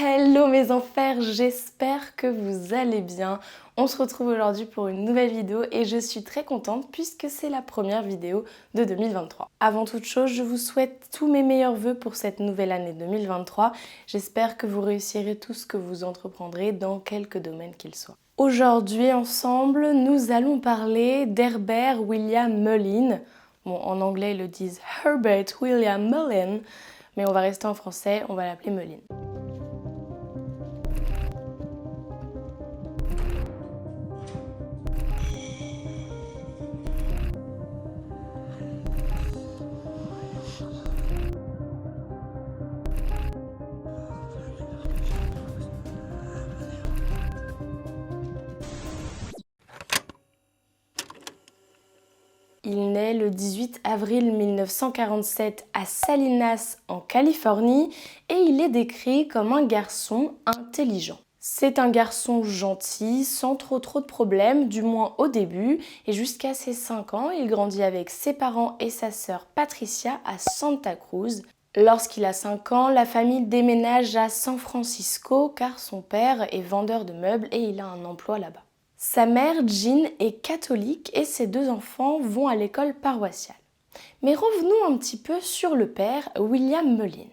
Hello mes enfers, j'espère que vous allez bien. On se retrouve aujourd'hui pour une nouvelle vidéo et je suis très contente puisque c'est la première vidéo de 2023. Avant toute chose, je vous souhaite tous mes meilleurs vœux pour cette nouvelle année 2023. J'espère que vous réussirez tout ce que vous entreprendrez dans quelque domaine qu'il soit. Aujourd'hui ensemble, nous allons parler d'Herbert William Mullin. Bon, en anglais ils le disent Herbert William Mullin, mais on va rester en français, on va l'appeler Mullin. Il naît le 18 avril 1947 à Salinas, en Californie, et il est décrit comme un garçon intelligent. C'est un garçon gentil, sans trop de problèmes, du moins au début, et jusqu'à ses 5 ans, il grandit avec ses parents et sa sœur Patricia à Santa Cruz. Lorsqu'il a 5 ans, la famille déménage à San Francisco car son père est vendeur de meubles et il a un emploi là-bas. Sa mère, Jean, est catholique et ses 2 enfants vont à l'école paroissiale. Mais revenons un petit peu sur le père, William Mullin.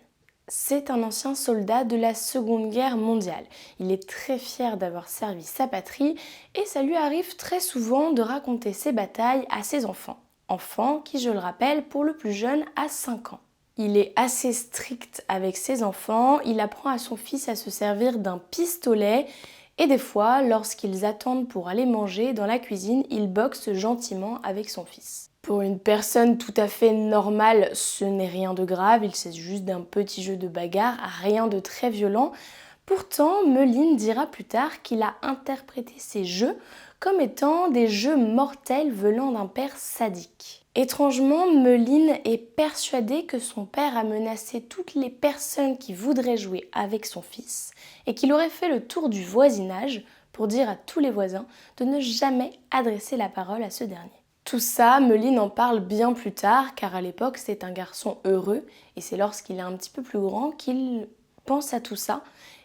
C'est un ancien soldat de la Seconde Guerre mondiale. Il est très fier d'avoir servi sa patrie et ça lui arrive très souvent de raconter ses batailles à ses enfants. Enfants qui, je le rappelle, pour le plus jeune, a 5 ans. Il est assez strict avec ses enfants, il apprend à son fils à se servir d'un pistolet. Et des fois, lorsqu'ils attendent pour aller manger dans la cuisine, il boxe gentiment avec son fils. Pour une personne tout à fait normale, ce n'est rien de grave, il s'agit juste d'un petit jeu de bagarre, rien de très violent. Pourtant, Mullin dira plus tard qu'il a interprété ces jeux comme étant des jeux mortels venant d'un père sadique. Étrangement, Mullin est persuadé que son père a menacé toutes les personnes qui voudraient jouer avec son fils et qu'il aurait fait le tour du voisinage pour dire à tous les voisins de ne jamais adresser la parole à ce dernier. Tout ça, Mullin en parle bien plus tard car à l'époque c'est un garçon heureux et c'est lorsqu'il est un petit peu plus grand qu'il pense à tout ça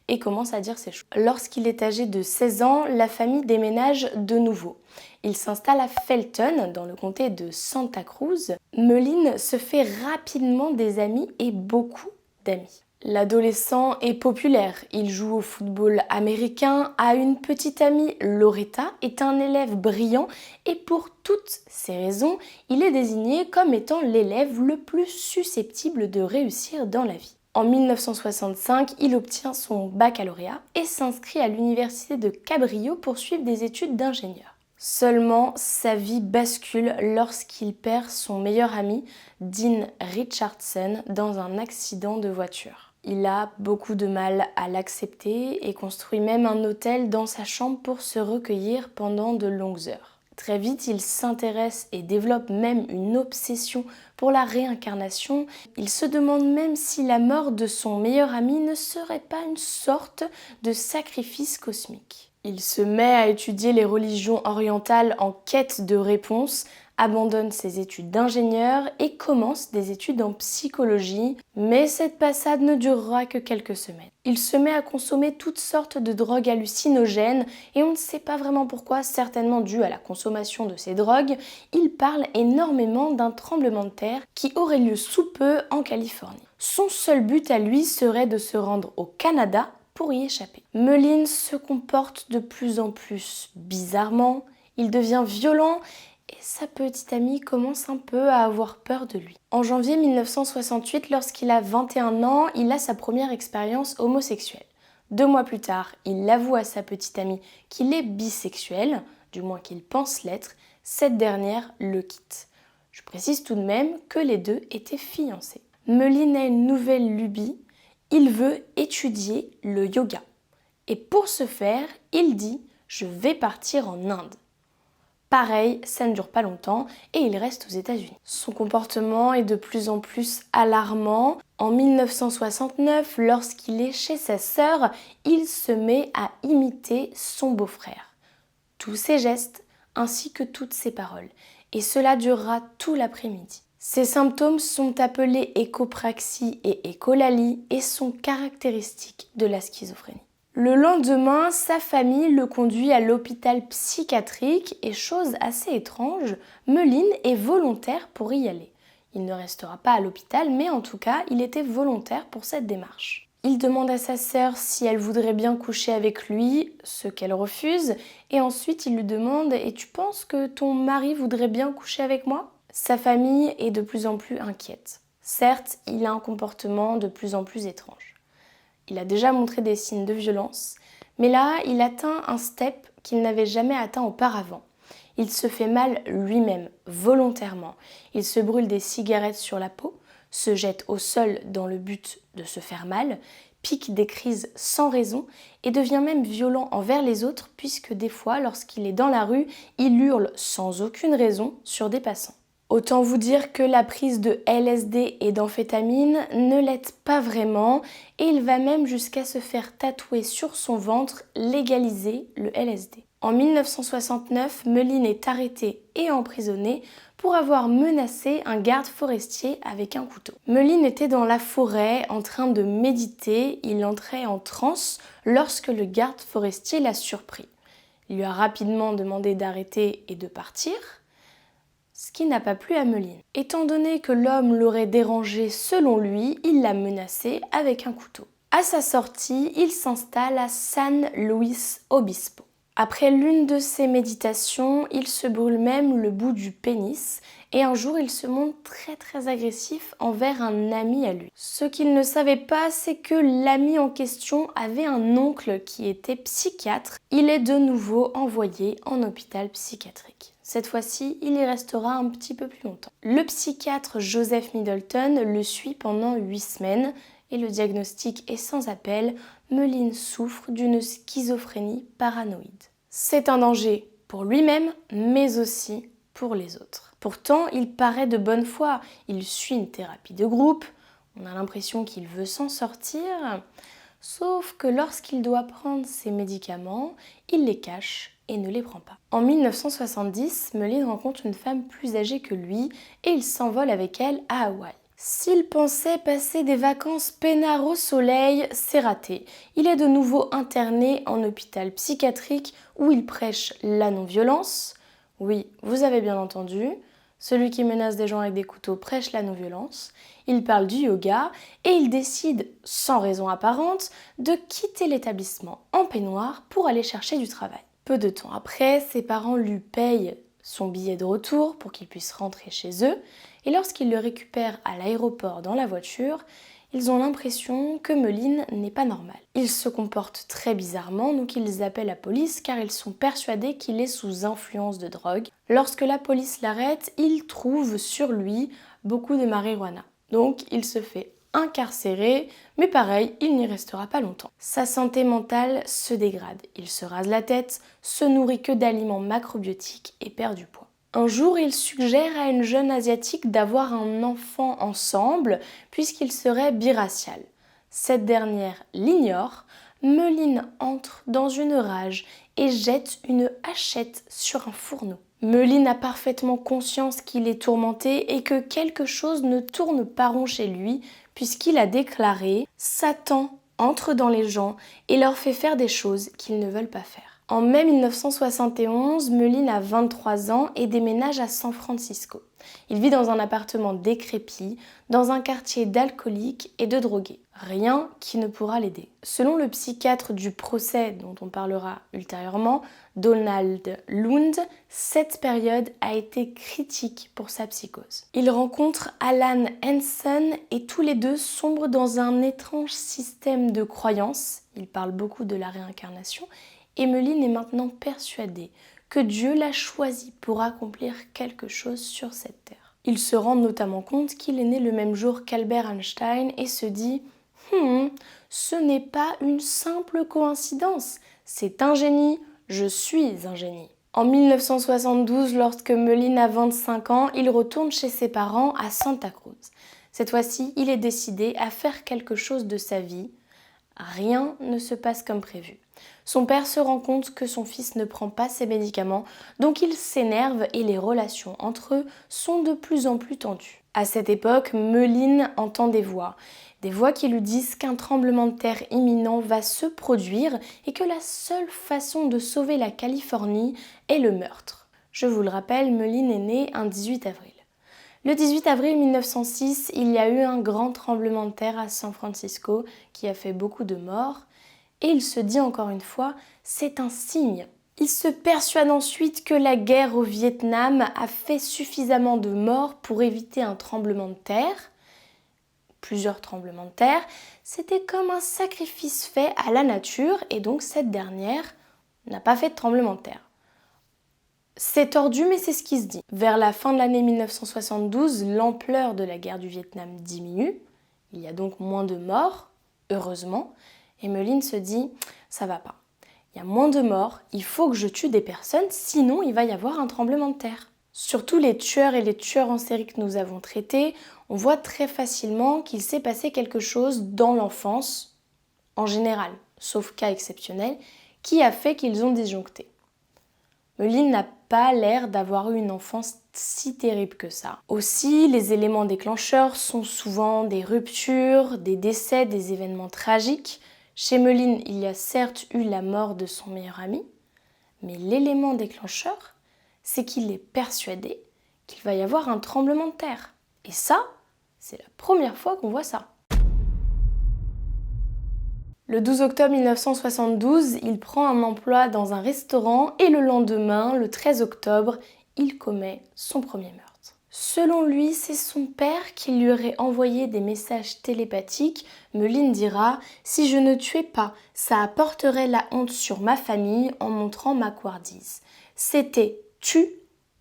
et commence à dire ces choses. Lorsqu'il est âgé de 16 ans, la famille déménage de nouveau. Il s'installe à Felton, dans le comté de Santa Cruz. Mullin se fait rapidement des amis et beaucoup d'amis. L'adolescent est populaire, il joue au football américain, a une petite amie, Loretta, est un élève brillant et pour toutes ces raisons, il est désigné comme étant l'élève le plus susceptible de réussir dans la vie. En 1965, il obtient son baccalauréat et s'inscrit à l'université de Cabrillo pour suivre des études d'ingénieur. Seulement, sa vie bascule lorsqu'il perd son meilleur ami, Dean Richardson, dans un accident de voiture. Il a beaucoup de mal à l'accepter et construit même un hôtel dans sa chambre pour se recueillir pendant de longues heures. Très vite, il s'intéresse et développe même une obsession pour la réincarnation. Il se demande même si la mort de son meilleur ami ne serait pas une sorte de sacrifice cosmique. Il se met à étudier les religions orientales en quête de réponses, abandonne ses études d'ingénieur et commence des études en psychologie, mais cette passade ne durera que quelques semaines. Il se met à consommer toutes sortes de drogues hallucinogènes et on ne sait pas vraiment pourquoi, certainement dû à la consommation de ces drogues. Il parle énormément d'un tremblement de terre qui aurait lieu sous peu en Californie. Son seul but à lui serait de se rendre au Canada pour y échapper. Mullin se comporte de plus en plus bizarrement, il devient violent et sa petite amie commence un peu à avoir peur de lui. En janvier 1968, lorsqu'il a 21 ans, il a sa première expérience homosexuelle. 2 mois plus tard, il avoue à sa petite amie qu'il est bisexuel, du moins qu'il pense l'être. Cette dernière le quitte. Je précise tout de même que les deux étaient fiancés. Mullin a une nouvelle lubie, il veut étudier le yoga. Et pour ce faire, il dit « je vais partir en Inde ». Pareil, ça ne dure pas longtemps et il reste aux États-Unis. Son comportement est de plus en plus alarmant. En 1969, lorsqu'il est chez sa sœur, il se met à imiter son beau-frère. Tous ses gestes ainsi que toutes ses paroles. Et cela durera tout l'après-midi. Ces symptômes sont appelés échopraxie et écholalie et sont caractéristiques de la schizophrénie. Le lendemain, sa famille le conduit à l'hôpital psychiatrique et chose assez étrange, Meline est volontaire pour y aller. Il ne restera pas à l'hôpital, mais en tout cas, il était volontaire pour cette démarche. Il demande à sa sœur si elle voudrait bien coucher avec lui, ce qu'elle refuse, et ensuite il lui demande « Et tu penses que ton mari voudrait bien coucher avec moi ?» Sa famille est de plus en plus inquiète. Certes, il a un comportement de plus en plus étrange. Il a déjà montré des signes de violence, mais là, il atteint un step qu'il n'avait jamais atteint auparavant. Il se fait mal lui-même, volontairement. Il se brûle des cigarettes sur la peau, se jette au sol dans le but de se faire mal, pique des crises sans raison et devient même violent envers les autres puisque des fois, lorsqu'il est dans la rue, il hurle sans aucune raison sur des passants. Autant vous dire que la prise de LSD et d'amphétamine ne l'aide pas vraiment et il va même jusqu'à se faire tatouer sur son ventre « légaliser le LSD ». En 1969, Meline est arrêté et emprisonné pour avoir menacé un garde forestier avec un couteau. Meline était dans la forêt en train de méditer, il entrait en transe lorsque le garde forestier l'a surpris. Il lui a rapidement demandé d'arrêter et de partir, ce qui n'a pas plu à Meline. Étant donné que l'homme l'aurait dérangé selon lui, il l'a menacé avec un couteau. À sa sortie, il s'installe à San Luis Obispo. Après l'une de ses méditations, il se brûle même le bout du pénis et un jour il se montre très agressif envers un ami à lui. Ce qu'il ne savait pas, c'est que l'ami en question avait un oncle qui était psychiatre. Il est de nouveau envoyé en hôpital psychiatrique. Cette fois-ci, il y restera un petit peu plus longtemps. Le psychiatre Joseph Middleton le suit pendant 8 semaines et le diagnostic est sans appel, Meline souffre d'une schizophrénie paranoïde. C'est un danger pour lui-même, mais aussi pour les autres. Pourtant, il paraît de bonne foi, il suit une thérapie de groupe, on a l'impression qu'il veut s'en sortir, sauf que lorsqu'il doit prendre ses médicaments, il les cache et ne les prend pas. En 1970, Meline rencontre une femme plus âgée que lui et il s'envole avec elle à Hawaï. S'il pensait passer des vacances peinard au soleil, c'est raté. Il est de nouveau interné en hôpital psychiatrique où il prêche la non-violence. Oui, vous avez bien entendu, celui qui menace des gens avec des couteaux prêche la non-violence. Il parle du yoga et il décide, sans raison apparente, de quitter l'établissement en peignoir pour aller chercher du travail. Peu de temps après, ses parents lui payent son billet de retour pour qu'il puisse rentrer chez eux et lorsqu'ils le récupèrent à l'aéroport dans la voiture, ils ont l'impression que Meline n'est pas normal. Il se comporte très bizarrement, donc ils appellent la police car ils sont persuadés qu'il est sous influence de drogue. Lorsque la police l'arrête, ils trouvent sur lui beaucoup de marijuana. Donc il se fait incarcéré, mais pareil, il n'y restera pas longtemps. Sa santé mentale se dégrade. Il se rase la tête, se nourrit que d'aliments macrobiotiques et perd du poids. Un jour, il suggère à une jeune asiatique d'avoir un enfant ensemble puisqu'il serait biracial. Cette dernière l'ignore, Meline entre dans une rage et jette une hachette sur un fourneau. Meline a parfaitement conscience qu'il est tourmenté et que quelque chose ne tourne pas rond chez lui puisqu'il a déclaré « Satan entre dans les gens et leur fait faire des choses qu'ils ne veulent pas faire ». En mai 1971, Meline a 23 ans et déménage à San Francisco. Il vit dans un appartement décrépit, dans un quartier d'alcooliques et de drogués. Rien qui ne pourra l'aider. Selon le psychiatre du procès dont on parlera ultérieurement, Donald Lund, cette période a été critique pour sa psychose. Il rencontre Alan Hansen et tous les deux sombrent dans un étrange système de croyances. Il parle beaucoup de la réincarnation. Et Meline est maintenant persuadée que Dieu l'a choisi pour accomplir quelque chose sur cette terre. Il se rend notamment compte qu'il est né le même jour qu'Albert Einstein et se dit « ce n'est pas une simple coïncidence, c'est un génie, je suis un génie ». En 1972, lorsque Meline a 25 ans, il retourne chez ses parents à Santa Cruz. Cette fois-ci, il est décidé à faire quelque chose de sa vie. Rien ne se passe comme prévu. Son père se rend compte que son fils ne prend pas ses médicaments, donc il s'énerve et les relations entre eux sont de plus en plus tendues. À cette époque, Meline entend des voix qui lui disent qu'un tremblement de terre imminent va se produire et que la seule façon de sauver la Californie est le meurtre. Je vous le rappelle, Meline est née un 18 avril. Le 18 avril 1906, il y a eu un grand tremblement de terre à San Francisco qui a fait beaucoup de morts. Et il se dit encore une fois, c'est un signe. Il se persuade ensuite que la guerre au Vietnam a fait suffisamment de morts pour éviter un tremblement de terre. Plusieurs tremblements de terre, c'était comme un sacrifice fait à la nature et donc cette dernière n'a pas fait de tremblement de terre. C'est tordu mais c'est ce qui se dit. Vers la fin de l'année 1972, l'ampleur de la guerre du Vietnam diminue, il y a donc moins de morts, heureusement, et Meline se dit « ça va pas, il y a moins de morts, il faut que je tue des personnes, sinon il va y avoir un tremblement de terre ». Surtout les tueurs et les tueurs en série que nous avons traités, on voit très facilement qu'il s'est passé quelque chose dans l'enfance, en général, sauf cas exceptionnels, qui a fait qu'ils ont disjoncté. Meline n'a pas l'air d'avoir eu une enfance si terrible que ça. Aussi, les éléments déclencheurs sont souvent des ruptures, des décès, des événements tragiques. Chez Meline, il y a certes eu la mort de son meilleur ami, mais l'élément déclencheur, c'est qu'il est persuadé qu'il va y avoir un tremblement de terre. Et ça, c'est la première fois qu'on voit ça. Le 12 octobre 1972, il prend un emploi dans un restaurant et le lendemain, le 13 octobre, il commet son premier meurtre. Selon lui, c'est son père qui lui aurait envoyé des messages télépathiques. Meline dira « Si je ne tuais pas, ça apporterait la honte sur ma famille en montrant ma couardise. C'était « tue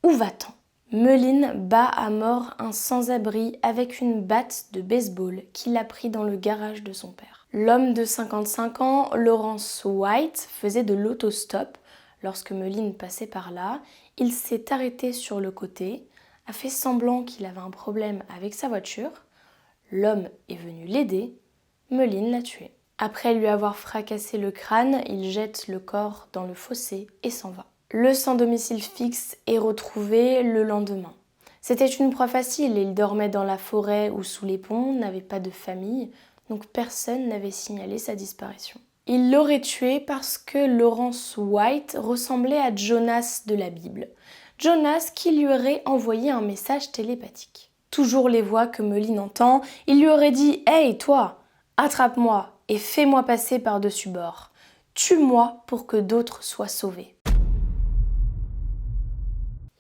ou va-t'en ». Meline bat à mort un sans-abri avec une batte de baseball qu'il a pris dans le garage de son père. L'homme de 55 ans, Lawrence White, faisait de l'autostop. Lorsque Meline passait par là, il s'est arrêté sur le côté, a fait semblant qu'il avait un problème avec sa voiture. L'homme est venu l'aider, Meline l'a tué. Après lui avoir fracassé le crâne, il jette le corps dans le fossé et s'en va. Le sans domicile fixe est retrouvé le lendemain. C'était une proie facile, il dormait dans la forêt ou sous les ponts, n'avait pas de famille, donc personne n'avait signalé sa disparition. Il l'aurait tué parce que Lawrence White ressemblait à Jonas de la Bible. Jonas qui lui aurait envoyé un message télépathique. Toujours les voix que Meline entend, il lui aurait dit « Hey toi, attrape-moi et fais-moi passer par-dessus bord. Tue-moi pour que d'autres soient sauvés. »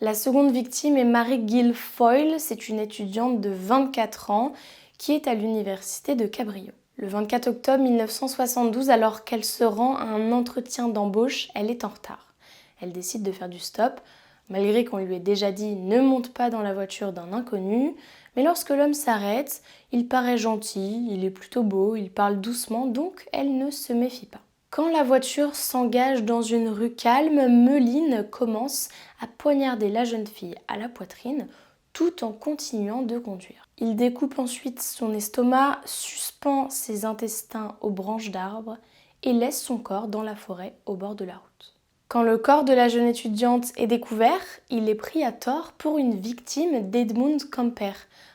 La seconde victime est Mary Guilfoyle, c'est une étudiante de 24 ans qui est à l'université de Cabrillo. Le 24 octobre 1972, alors qu'elle se rend à un entretien d'embauche, elle est en retard. Elle décide de faire du stop, malgré qu'on lui ait déjà dit « ne monte pas dans la voiture d'un inconnu », mais lorsque l'homme s'arrête, il paraît gentil, il est plutôt beau, il parle doucement, donc elle ne se méfie pas. Quand la voiture s'engage dans une rue calme, Meline commence à poignarder la jeune fille à la poitrine tout en continuant de conduire. Il découpe ensuite son estomac, suspend ses intestins aux branches d'arbres et laisse son corps dans la forêt au bord de la route. Quand le corps de la jeune étudiante est découvert, il est pris à tort pour une victime d'Edmund Kemper,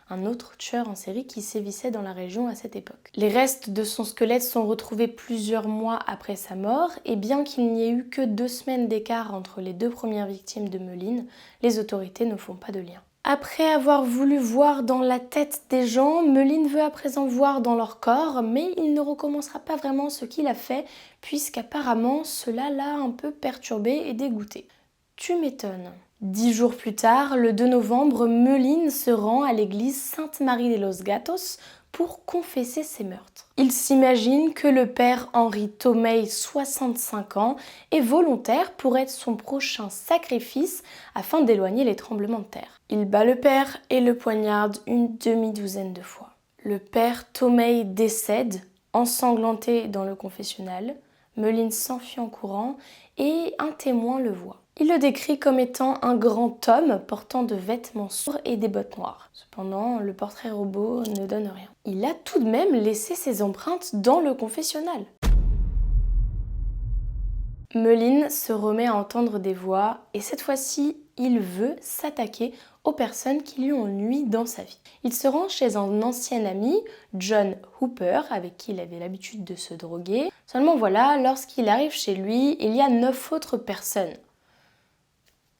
un autre tueur en série qui sévissait dans la région à cette époque. Les restes de son squelette sont retrouvés plusieurs mois après sa mort et bien qu'il n'y ait eu que 2 semaines d'écart entre les 2 premières victimes de Meline, les autorités ne font pas de lien. Après avoir voulu voir dans la tête des gens, Meline veut à présent voir dans leur corps, mais il ne recommencera pas vraiment ce qu'il a fait, puisqu'apparemment cela l'a un peu perturbé et dégoûté. Tu m'étonnes. 10 jours plus tard, le 2 novembre, Meline se rend à l'église Sainte-Marie de los Gatos pour confesser ses meurtres. Il s'imagine que le père Henry Tomei, 65 ans, est volontaire pour être son prochain sacrifice afin d'éloigner les tremblements de terre. Il bat le père et le poignarde une demi-douzaine de fois. Le père Tomei décède, ensanglanté dans le confessionnal. Meline s'enfuit en courant et un témoin le voit. Il le décrit comme étant un grand homme portant de vêtements sourds et des bottes noires. Cependant, le portrait robot ne donne rien. Il a tout de même laissé ses empreintes dans le confessionnal. Meline se remet à entendre des voix et cette fois-ci, il veut s'attaquer aux personnes qui lui ont nui dans sa vie. Il se rend chez un ancien ami, John Hooper, avec qui il avait l'habitude de se droguer. Seulement voilà, lorsqu'il arrive chez lui, il y a 9 autres personnes.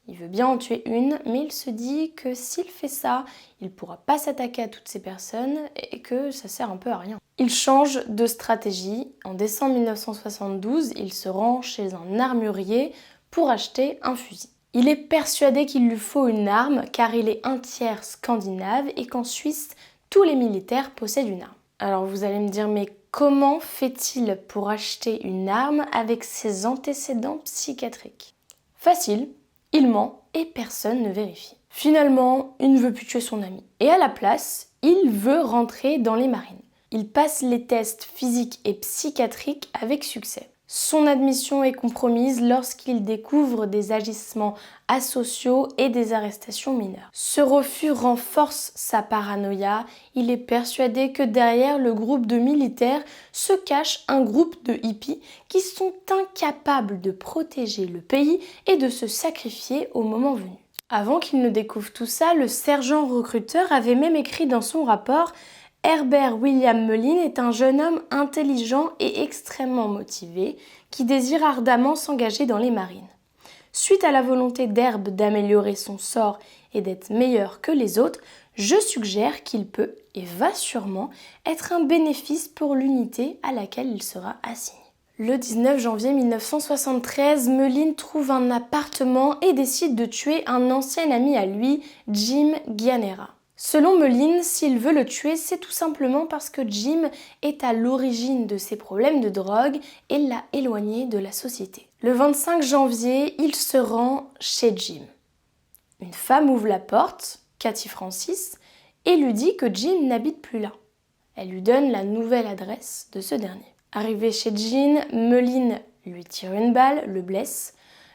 Il veut bien en tuer une, mais il se dit que s'il fait ça, il ne pourra pas s'attaquer à toutes ces personnes et que ça sert un peu à rien. Il change de stratégie. En décembre 1972, il se rend chez un armurier pour acheter un fusil. Il est persuadé qu'il lui faut une arme car il est un tiers scandinave et qu'en Suisse, tous les militaires possèdent une arme. Alors vous allez me dire, mais comment fait-il pour acheter une arme avec ses antécédents psychiatriques? Facile. Il ment et personne ne vérifie. Finalement, il ne veut plus tuer son ami. Et à la place, il veut rentrer dans les marines. Il passe les tests physiques et psychiatriques avec succès. Son admission est compromise lorsqu'il découvre des agissements asociaux et des arrestations mineures. Ce refus renforce sa paranoïa. Il est persuadé que derrière le groupe de militaires se cache un groupe de hippies qui sont incapables de protéger le pays et de se sacrifier au moment venu. Avant qu'il ne découvre tout ça, le sergent recruteur avait même écrit dans son rapport « Herbert William Mullin est un jeune homme intelligent et extrêmement motivé qui désire ardemment s'engager dans les marines. Suite à la volonté d'Herb d'améliorer son sort et d'être meilleur que les autres, je suggère qu'il peut et va sûrement être un bénéfice pour l'unité à laquelle il sera assigné. » Le 19 janvier 1973, Mullin trouve un appartement et décide de tuer un ancien ami à lui, Jim Gianera. Selon Mullin, s'il veut le tuer, c'est tout simplement parce que Jim est à l'origine de ses problèmes de drogue et l'a éloigné de la société. Le 25 janvier, il se rend chez Jim. Une femme ouvre la porte, Cathy Francis, et lui dit que Jim n'habite plus là. Elle lui donne la nouvelle adresse de ce dernier. Arrivé chez Jim, Mullin lui tire une balle, le blesse.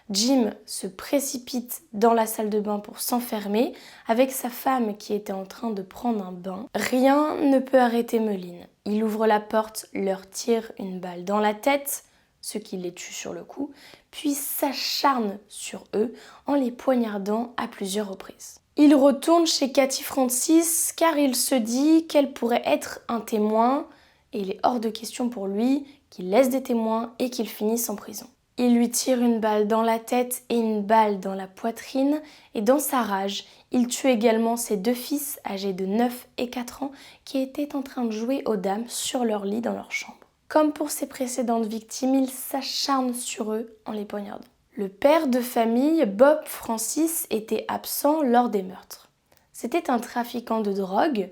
Jim se précipite dans la salle de bain pour s'enfermer avec sa femme qui était en train de prendre un bain. Rien ne peut arrêter Mullin. Il ouvre la porte, leur tire une balle dans la tête, ce qui les tue sur le coup, puis s'acharne sur eux en les poignardant à plusieurs reprises. Il retourne chez Cathy Francis car il se dit qu'elle pourrait être un témoin et il est hors de question pour lui qu'il laisse des témoins et qu'il finisse en prison. Il lui tire une balle dans la tête et une balle dans la poitrine et dans sa rage, il tue également ses 2 fils âgés de 9 et 4 ans qui étaient en train de jouer aux dames sur leur lit dans leur chambre. Comme pour ses précédentes victimes, il s'acharne sur eux en les poignardant. Le père de famille, Bob Francis, était absent lors des meurtres. C'était un trafiquant de drogue.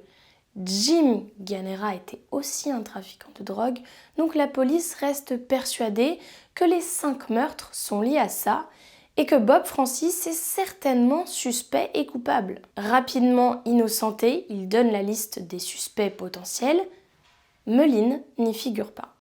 Jim Gianera était aussi un trafiquant de drogue, donc la police reste persuadée que les 5 meurtres sont liés à ça et que Bob Francis est certainement suspect et coupable. Rapidement innocenté, il donne la liste des suspects potentiels. Mullin n'y figure pas.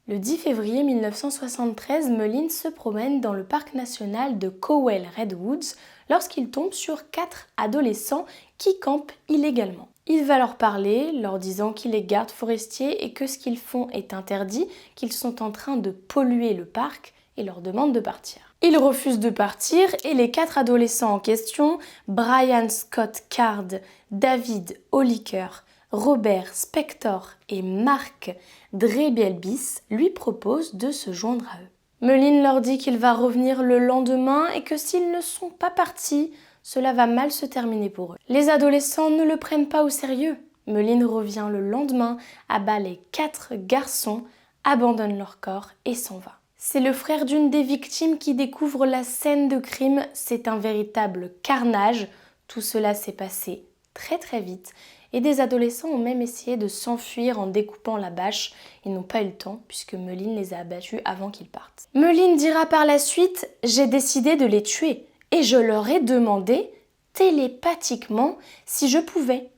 Le 10 février 1973, Mullin se promène dans le parc national de Cowell Redwoods lorsqu'il tombe sur 4 adolescents qui campent illégalement. Il va leur parler, leur disant qu'il est garde forestier et que ce qu'ils font est interdit, qu'ils sont en train de polluer le parc et leur demande de partir. Ils refusent de partir et les 4 adolescents en question, Brian Scott Card, David Holliker, Robert Spector et Mark Drebielbis lui proposent de se joindre à eux. Mullin leur dit qu'il va revenir le lendemain et que s'ils ne sont pas partis, cela va mal se terminer pour eux. Les adolescents ne le prennent pas au sérieux. Mullin revient le lendemain, abat les 4 garçons, abandonne leur corps et s'en va. C'est le frère d'une des victimes qui découvre la scène de crime. C'est un véritable carnage. Tout cela s'est passé très vite et des adolescents ont même essayé de s'enfuir en découpant la bâche. Ils n'ont pas eu le temps puisque Mullin les a abattus avant qu'ils partent. Mullin dira par la suite « J'ai décidé de les tuer et je leur ai demandé télépathiquement si je pouvais. »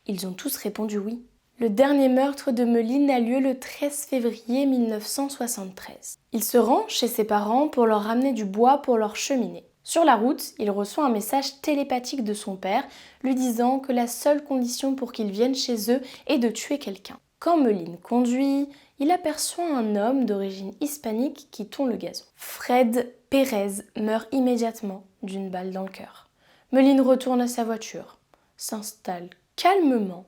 Ils ont tous répondu oui. Le dernier meurtre de Mullin a lieu le 13 février 1973. Il se rend chez ses parents pour leur ramener du bois pour leur cheminée. Sur la route, il reçoit un message télépathique de son père lui disant que la seule condition pour qu'il vienne chez eux est de tuer quelqu'un. Quand Meline conduit, il aperçoit un homme d'origine hispanique qui tond le gazon. Fred Pérez meurt immédiatement d'une balle dans le cœur. Meline retourne à sa voiture, s'installe calmement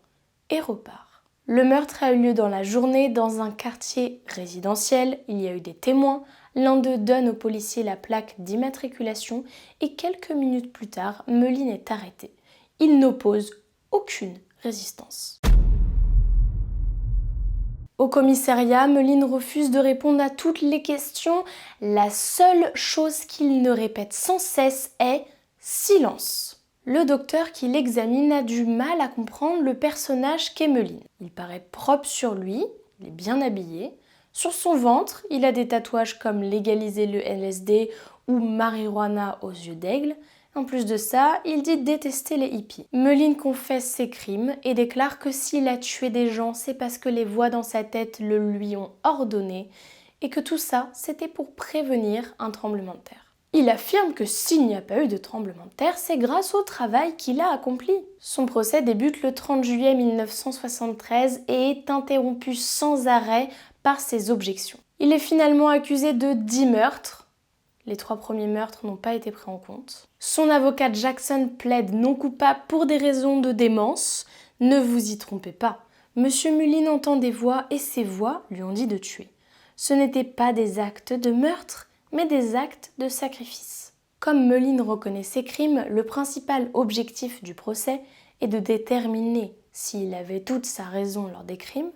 et repart. Le meurtre a eu lieu dans la journée dans un quartier résidentiel. Il y a eu des témoins. L'un d'eux donne au policier la plaque d'immatriculation et quelques minutes plus tard, Meline est arrêté. Il n'oppose aucune résistance. Au commissariat, Meline refuse de répondre à toutes les questions. La seule chose qu'il ne répète sans cesse est « silence ». Le docteur qui l'examine a du mal à comprendre le personnage qu'est Meline. Il paraît propre sur lui, il est bien habillé. Sur son ventre, il a des tatouages comme légaliser le LSD ou marijuana aux yeux d'aigle. En plus de ça, il dit détester les hippies. Meline confesse ses crimes et déclare que s'il a tué des gens, c'est parce que les voix dans sa tête le lui ont ordonné et que tout ça, c'était pour prévenir un tremblement de terre. Il affirme que s'il n'y a pas eu de tremblement de terre, c'est grâce au travail qu'il a accompli. Son procès débute le 30 juillet 1973 et est interrompu sans arrêt par ses objections. Il est finalement accusé de 10 meurtres. Les 3 premiers meurtres n'ont pas été pris en compte. Son avocat Jackson plaide non coupable pour des raisons de démence. Ne vous y trompez pas, Monsieur Meline entend des voix et ces voix lui ont dit de tuer. Ce n'étaient pas des actes de meurtre, mais des actes de sacrifice. Comme Meline reconnaît ses crimes, le principal objectif du procès est de déterminer s'il avait toute sa raison lors des crimes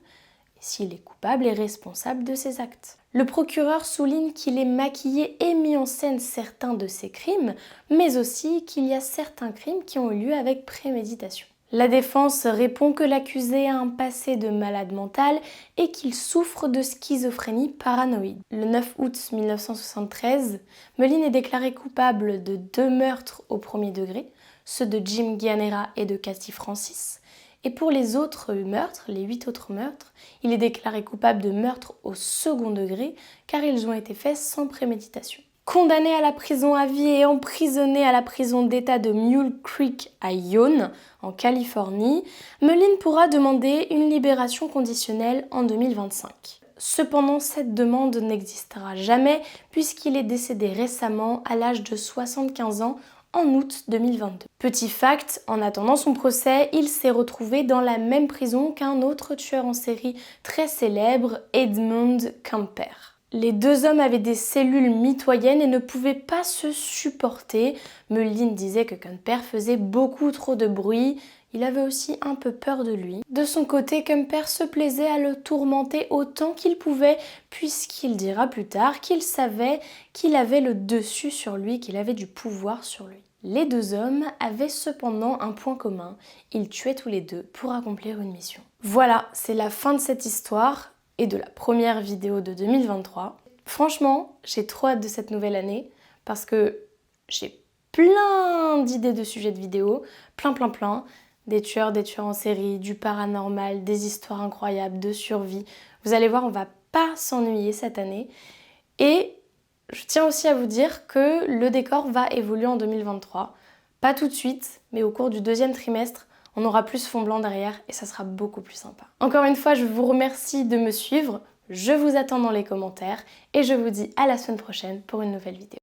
et s'il est coupable et responsable de ses actes. Le procureur souligne qu'il est maquillé et mis en scène certains de ses crimes, mais aussi qu'il y a certains crimes qui ont eu lieu avec préméditation. La défense répond que l'accusé a un passé de malade mental et qu'il souffre de schizophrénie paranoïde. Le 9 août 1973, Meline est déclaré coupable de 2 meurtres au premier degré, ceux de Jim Gianera et de Cathy Francis. Et pour les autres meurtres, les 8 autres meurtres, il est déclaré coupable de meurtre au second degré car ils ont été faits sans préméditation. Condamné à la prison à vie et emprisonné à la prison d'État de Mule Creek à Yone, en Californie, Meline pourra demander une libération conditionnelle en 2025. Cependant, cette demande n'existera jamais puisqu'il est décédé récemment à l'âge de 75 ans en août 2022. Petit fact, en attendant son procès, il s'est retrouvé dans la même prison qu'un autre tueur en série très célèbre, Edmund Kemper. Les 2 hommes avaient des cellules mitoyennes et ne pouvaient pas se supporter. Meline disait que Kemper faisait beaucoup trop de bruit. Il avait aussi un peu peur de lui. De son côté, Kemper se plaisait à le tourmenter autant qu'il pouvait, puisqu'il dira plus tard qu'il savait qu'il avait le dessus sur lui, qu'il avait du pouvoir sur lui. Les 2 hommes avaient cependant un point commun. Ils tuaient tous les 2 pour accomplir une mission. Voilà, c'est la fin de cette histoire et de la première vidéo de 2023. Franchement, j'ai trop hâte de cette nouvelle année parce que j'ai plein d'idées de sujets de vidéos, plein. Des tueurs en série, du paranormal, des histoires incroyables, de survie. Vous allez voir, on va pas s'ennuyer cette année. Et je tiens aussi à vous dire que le décor va évoluer en 2023. Pas tout de suite, mais au cours du 2e trimestre, on aura plus fond blanc derrière et ça sera beaucoup plus sympa. Encore une fois, je vous remercie de me suivre, je vous attends dans les commentaires et je vous dis à la semaine prochaine pour une nouvelle vidéo.